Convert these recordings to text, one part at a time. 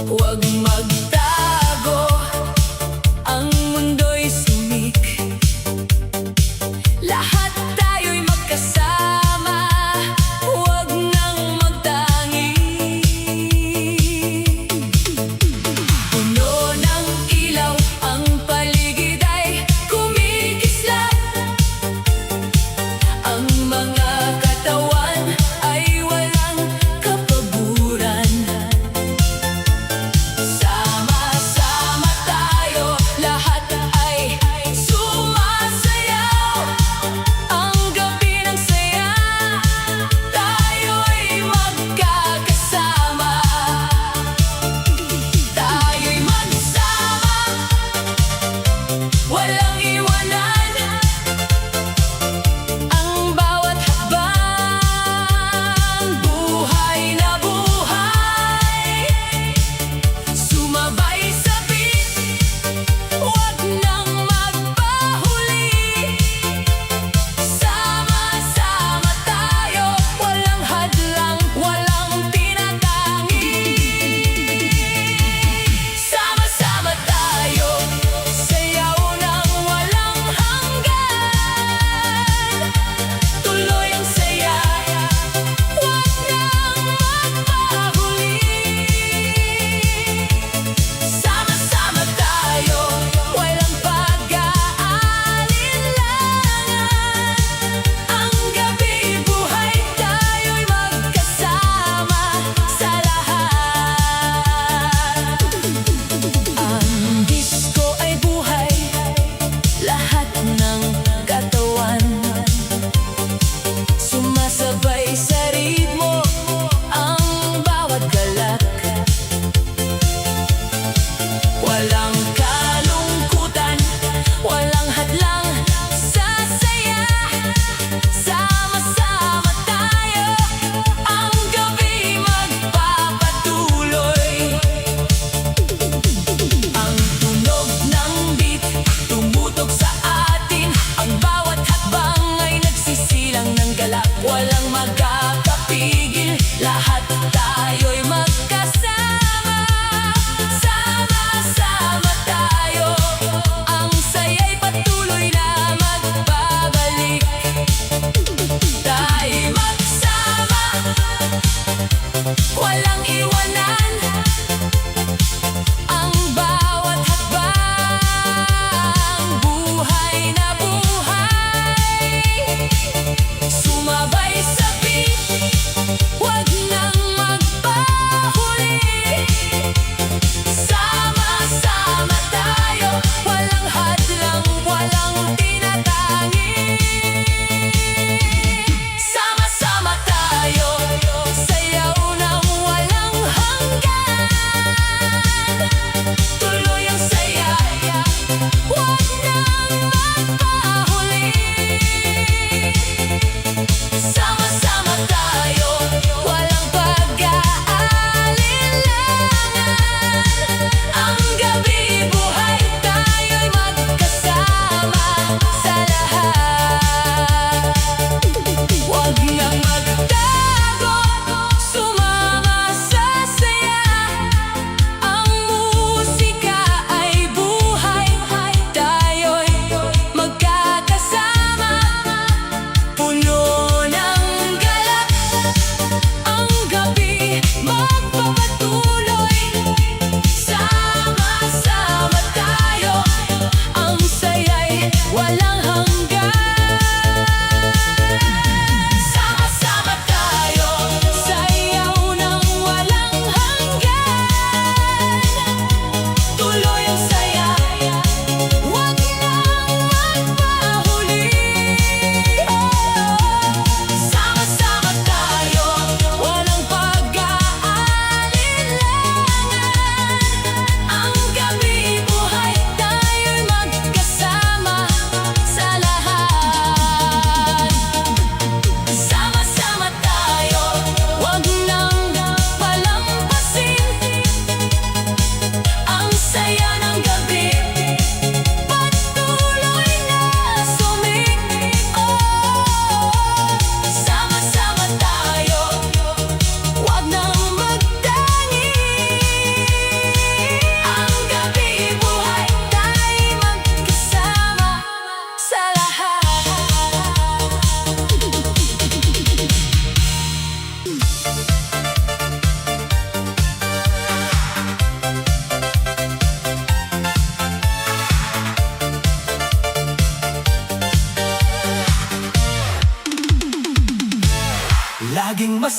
Huwag magtago, ang mundo'y sumik. Lahat tayo'y magkasama, huwag nang magtangi. Puno ng ilaw, ang paligid ay kumikislap. Ang mga katawan ay walang kapaguran.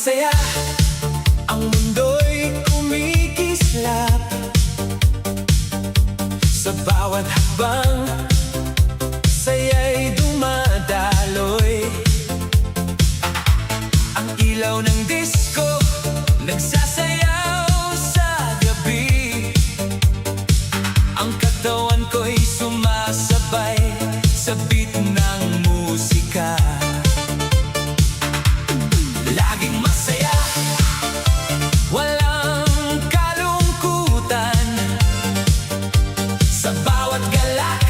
masaya, ang mundo'y kumikislap. Sa bawat hakbang, saya'y dumadaloy. Ang ilaw ng disco, nagsasayaw sa gabi. Ang katawan ko'y sumasabay sa beat ng musika. Laging masaya, walang kalungkutan. Sa bawat galak,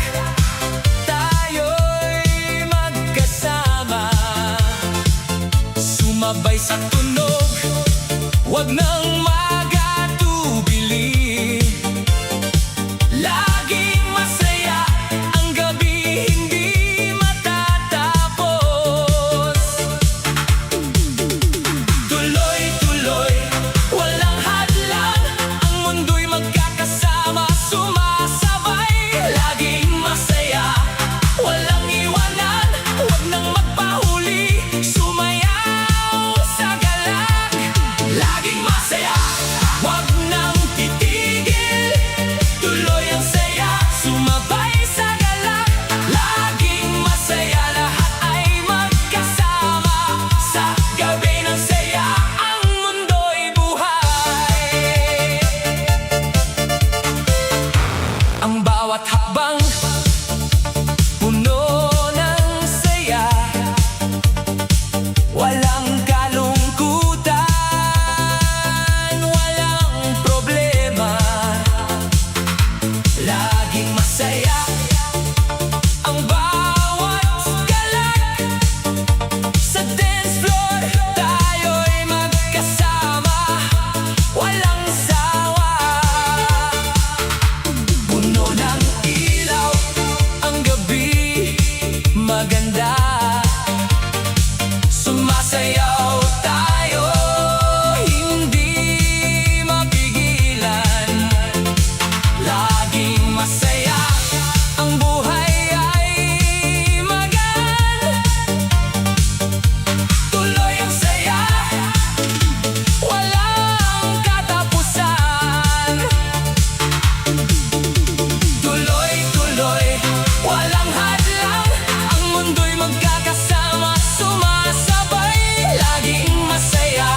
tayo'y magkasama. Sumabay sa tunog, wag nang magatubili. Laging masaya, ang gabi hindi matatapos. Tuloy-tuloy, walang hadlang, ang mundo'y magkakasama, sumasabay. Laging masaya, walang iwanan, wag nang magpahuli, sumayaw sa galak. Laging masaya, wag nang titigil, tuloy ang saya, sumabay sa galak. Laging masaya, lahat ay magkasama, sa gabi ng saya, ang mundo'y buhay. Ang bawat hakbang, puno ng saya, walang kalungkutan, walang problema. Laging masaya, ang bawat galak. Sa dance floor, tayo'y magkasama, walang sawa. Puno ng ilaw, ang gabi maganda. Sumasayaw tayo, hindi mapigilan. Laging masaya, ang buhay ay magaan. Tuloy ang saya, walang katapusan. Tuloy-tuloy, walang hadlang, ang mundo'y magkakasama, sumasabay. Laging masaya,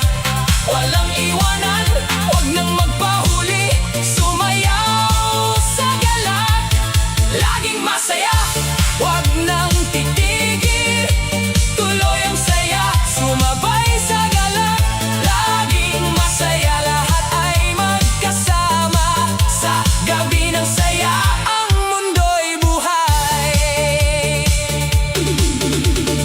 walang iwanan, wag nang magpahuli, sumayaw sa galak. Laging masaya, wag nang titigil, tuloy ang saya, sumabay sa galak. Laging masaya, lahat ay magkasama, sa gabi ng saya, ang mundo'y buhay.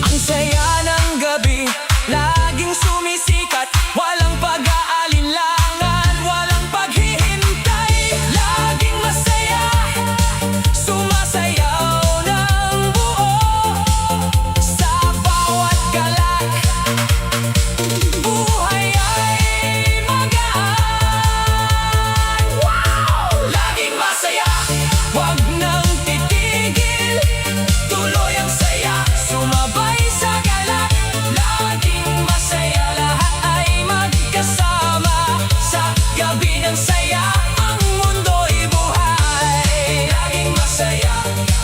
Ang saya ng gabi, laging sumisikat, walang pag-aalinlangan, walang paghihintay. Laging masaya, sumasayaw ng buo, sa bawat galak. Buhay ay magaan. Wow! Laging masaya, wag nang titigil, tuloy ang saya, sumabay sa galak. Laging masaya, lahat ay magkasama, sa gabi ng saya, ang mundo'y buhay. Laging masaya,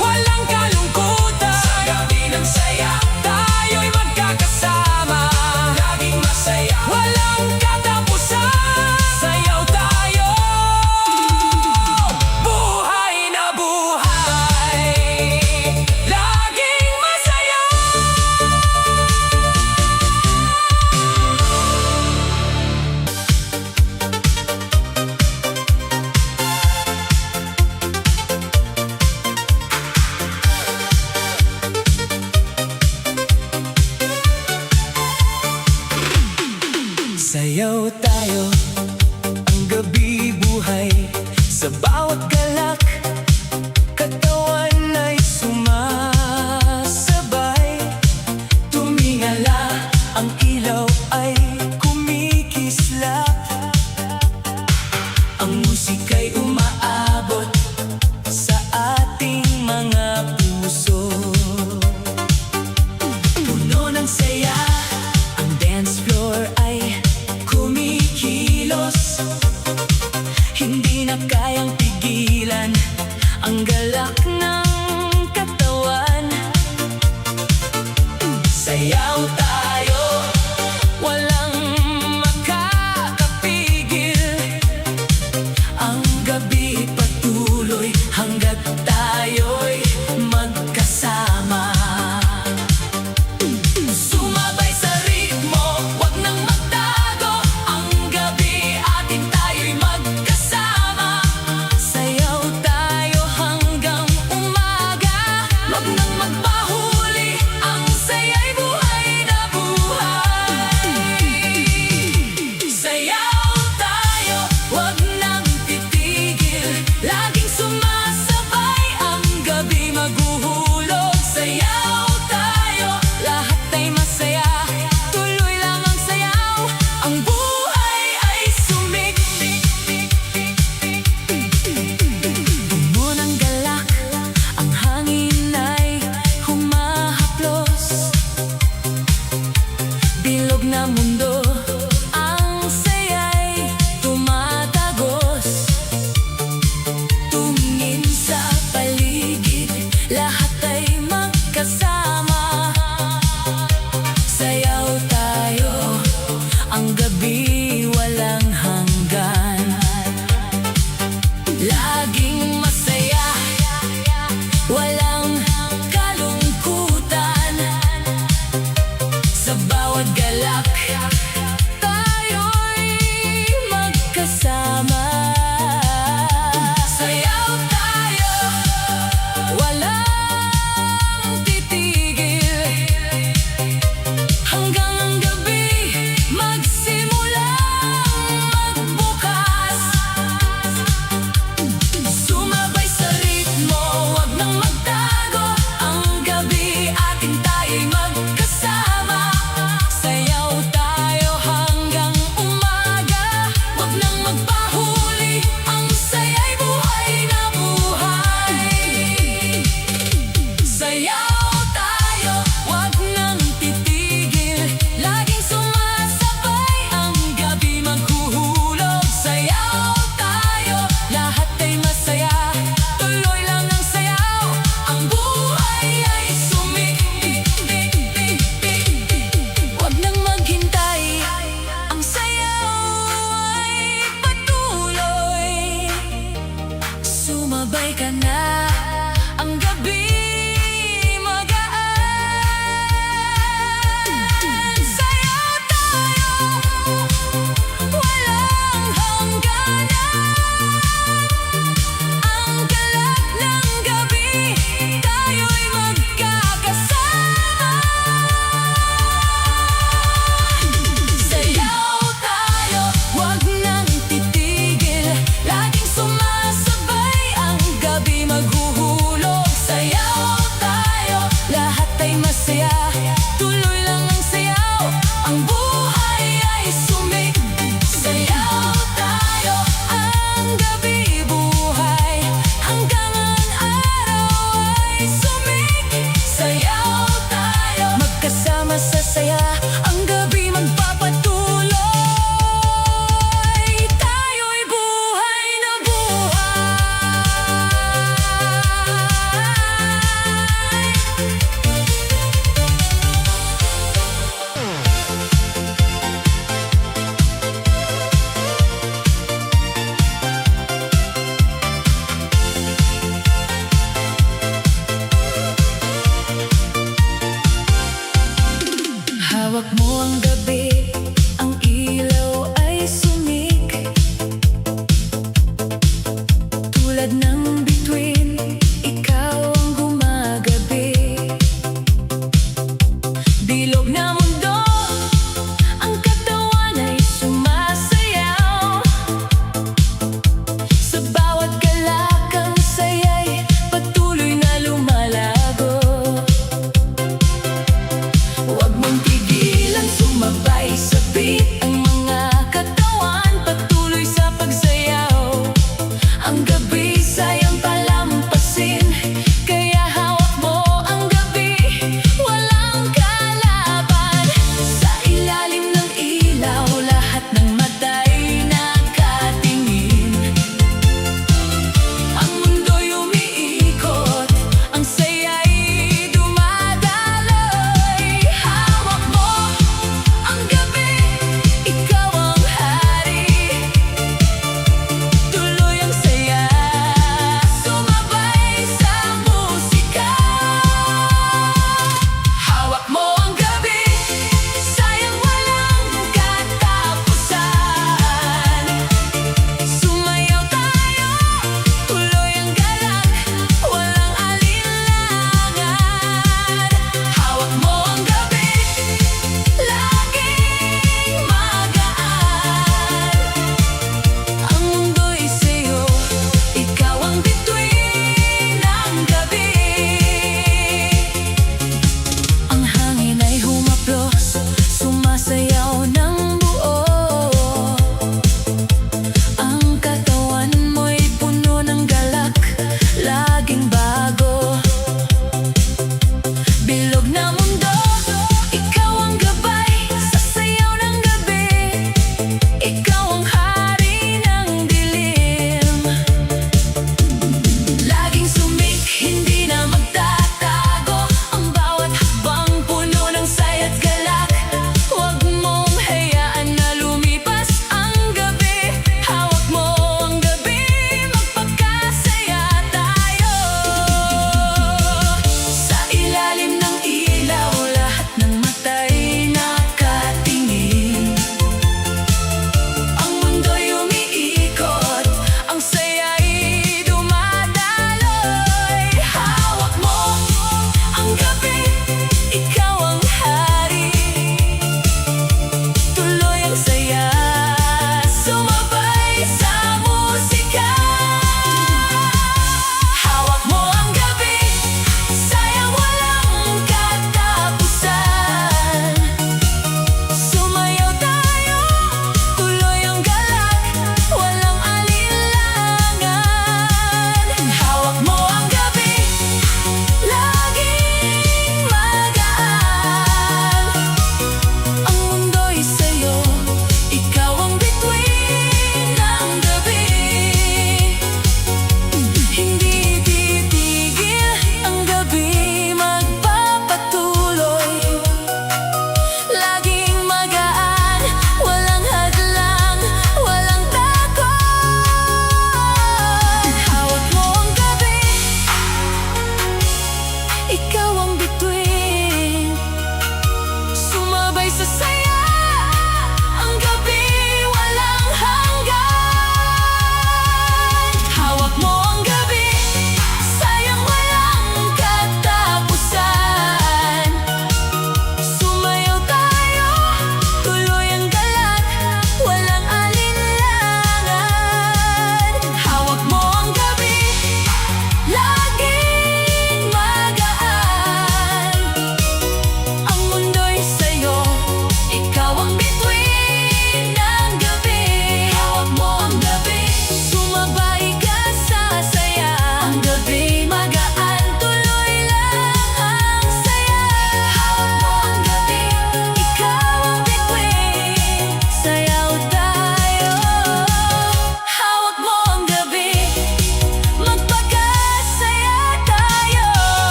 walang kalungkutan, sa gabi ng saya, tayo'y magkakasama. Laging masaya, walang katapusan, sayaw tayo, buhay na buhay. Laging masaya. Sayaw tayo, ang gabi buhay, sa bawat galak, katawan ay sumasabay. Tumingala, ang ilaw ay kumikislap. Ang musika'y umaabot sa ating mga puso. Puno ng saya, ang dance floor ay kayang pigilan ang galak ng katawan. Sayaw tayo, walang makakapigil. Ang gabi patuloy hanggat tayo'y magkasama. Sumabay sa ritmo, wag nang magtago. Ang gabi atin tayo'y magkasama. Sayaw tayo hanggang umaga. Wag nang magpahuli, ang saya'y buhay na buhay. Sayaw tayo, wag nang titigil. Laging sumasabay, ang gabi maghuhulog. Sayaw tayo, lahat ay masaya. Tuloy lang ang sayaw, ang buhay ay sumiktik. Puno ng galak, ang hangin ay humahaplos. Bilog na mundo, ang saya'y tumatagos. Tumingin sa paligid, lahat ay magkasama. Sayaw tayo, ang gabi walang hanggan. Laging masaya, walang kalungkutan. Sa bawat galak, tayo'y magkasama. Sayaw tayo, walang titigil. Hanggang ang gabi magsimulang magbukas. Sumabay sa ritmo, wag nang magtago. Ang gabi atin tayo'y magkasama. Sayaw tayo hanggang umaga. Wag nang magpahuli, ang saya'y buhay na buhay. Sayaw tayo, wag nang titigil. Laging sumasabay, ang gabi maghuhulog. Sayaw tayo, lahat ay masaya. Tuloy lang ang sayaw, ang buhay ay sumiktik. Wag nang maghintay, ang sayaw ay patuloy. Sumabay ka na, ang gabi magaan. Sayaw tayo, walang hangganan. Ang galak ng gabi, tayo'y magkakasama. Sayaw tayo, wag nang titigil. Laging sumasabay, ang gabi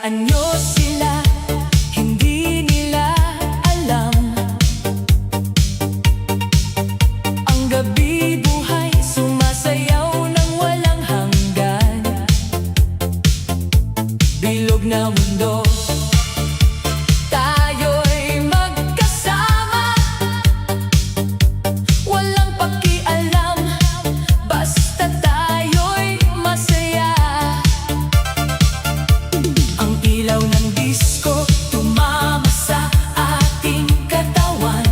Hayaan nyo sila, hindi nila alam. Ang gabi buhay, sumasayaw ng walang hanggan. Bilog na mundo, tayo'y magkasama. Walang pakialam, basta tayo'y masaya. Ang ilaw ng disco tumama sa ating katawan,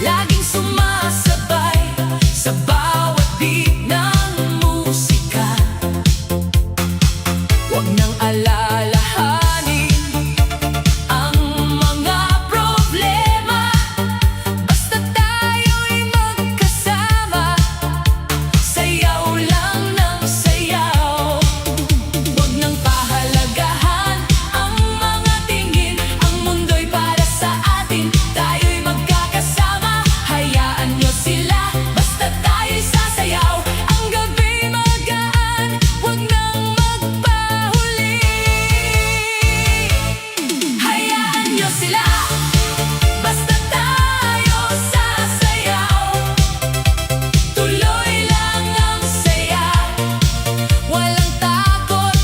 laging sumasabay sa bawat beat ng musika. Huwag nang alalahanin ang mga problema, basta tayo'y magkasama. Sayaw lang ng sayaw. Huwag nang pahalagahan ang mga tingin, ang mundo'y para sa atin, tayo'y magkakasama. Hayaan nyo sila, basta tayo'y sasayaw. Ang gabi magaan, huwag nang magpahuli. Hayaan nyo sila, basta tayo sasayaw. Tuloy lang ang saya, walang takot,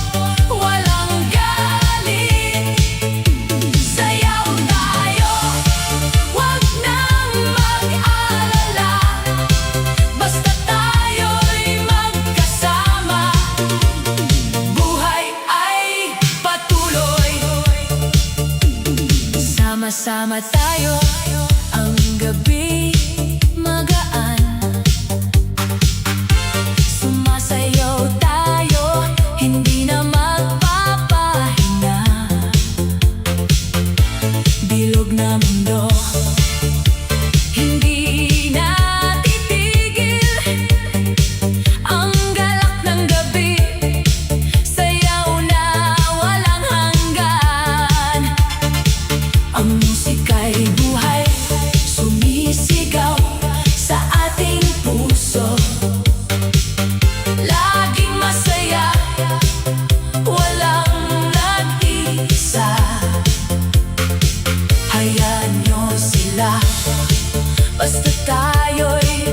walang galit. Sayaw tayo, huwag nang mag-alala, basta tayo'y magkasama. Buhay ay patuloy, sama-sama tayo. Ang gabi magaan, sumasayaw tayo, hindi na magpapahinga. Bilog na mundo, hindi na titigil. Ang galak ng gabi, sayaw na walang hanggan. Ang musika'y buhay, sumisigaw sa ating puso. Laging masaya, walang nag-iisa. Hayaan nyo sila, basta tayo'y